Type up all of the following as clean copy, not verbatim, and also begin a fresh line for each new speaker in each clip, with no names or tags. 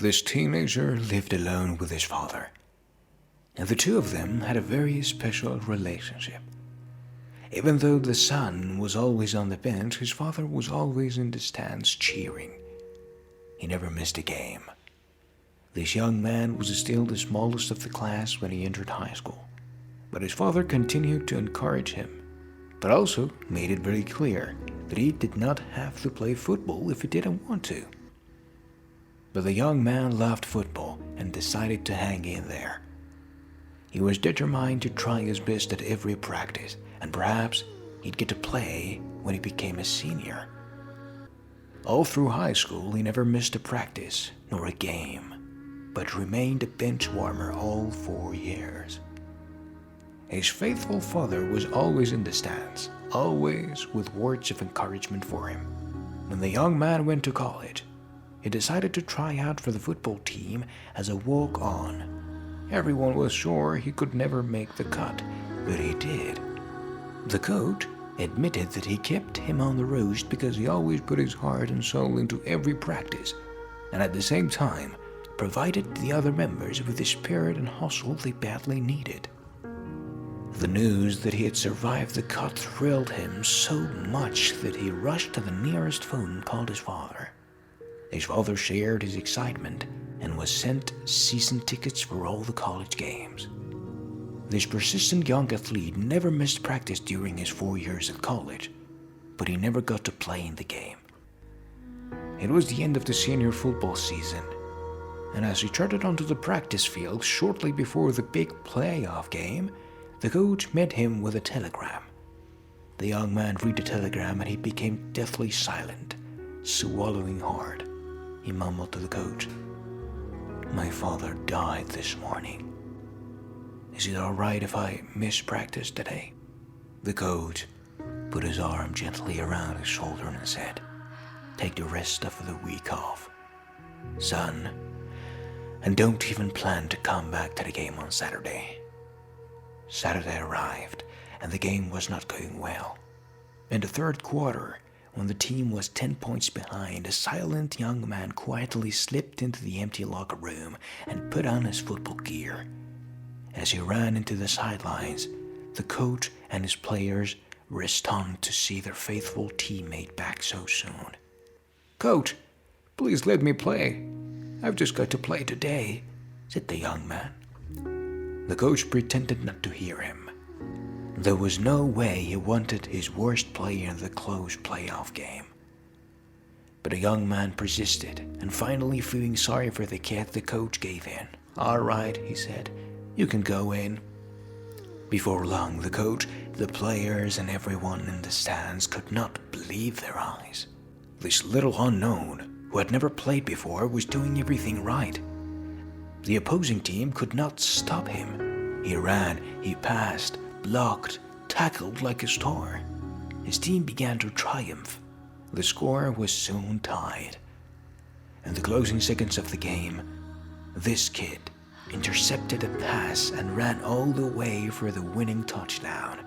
This teenager lived alone with his father, and the two of them had a very special relationship. Even though the son was always on the bench, his father was always in the stands cheering. He never missed a game. This young man was still the smallest of the class when he entered high school, but his father continued to encourage him, but also made it very clear that he did not have to play football if he didn't want to. But the young man loved football and decided to hang in there. He was determined to try his best at every practice, and perhaps he'd get to play when he became a senior. All through high school, he never missed a practice nor a game, but remained a bench warmer all 4 years. His faithful father was always in the stands, always with words of encouragement for him. When the young man went to college, he decided to try out for the football team as a walk-on. Everyone was sure he could never make the cut, but he did. The coach admitted that he kept him on the roast because he always put his heart and soul into every practice, and at the same time provided the other members with the spirit and hustle they badly needed. The news that he had survived the cut thrilled him so much that he rushed to the nearest phone and called his father. His father shared his excitement and was sent season tickets for all the college games. This persistent young athlete never missed practice during his 4 years at college, but he never got to play in the game. It was the end of the senior football season, and as he trotted onto the practice field shortly before the big playoff game, the coach met him with a telegram. The young man read the telegram and he became deathly silent, swallowing hard. He mumbled to the coach, "My father died this morning. Is it all right if I miss practice today?" The coach put his arm gently around his shoulder and said, "Take the rest of the week off, son, and don't even plan to come back to the game on Saturday." Saturday arrived, and the game was not going well. In the third quarter, when the team was 10 points behind, a silent young man quietly slipped into the empty locker room and put on his football gear. As he ran into the sidelines, the coach and his players were stunned to see their faithful teammate back so soon. "Coach, please let me play. I've just got to play today," said the young man. The coach pretended not to hear him. There was no way he wanted his worst player in the close playoff game. But the young man persisted, and finally feeling sorry for the kid, the coach gave in. "All right," he said, "you can go in." Before long, the coach, the players, and everyone in the stands could not believe their eyes. This little unknown, who had never played before, was doing everything right. The opposing team could not stop him. He ran, he passed, blocked, tackled like a star. His team began to triumph. The score was soon tied. In the closing seconds of the game, this kid intercepted a pass and ran all the way for the winning touchdown.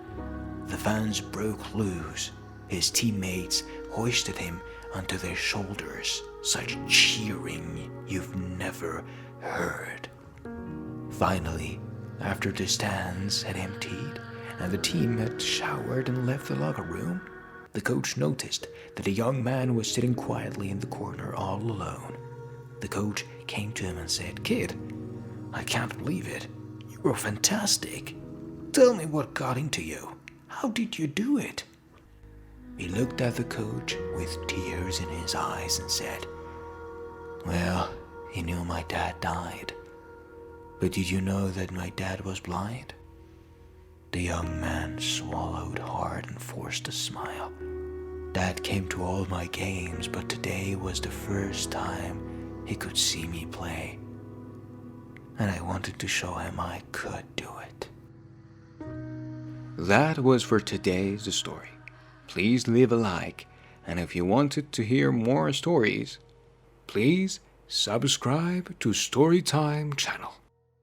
The fans broke loose. His teammates hoisted him onto their shoulders. Such cheering you've never heard. Finally, after the stands had emptied and the team had showered and left the locker room, the coach noticed that a young man was sitting quietly in the corner all alone. The coach came to him and said, "Kid, I can't believe it. You were fantastic. Tell me what got into you. How did you do it?" He looked at the coach with tears in his eyes and said, "Well, he knew my dad died. But did you know that my dad was blind?" The young man swallowed hard and forced a smile. "Dad came to all my games, but today was the first time he could see me play. And I wanted to show him I could do it." That was for today's story. Please leave a like, and if you wanted to hear more stories, please subscribe to Storytime channel.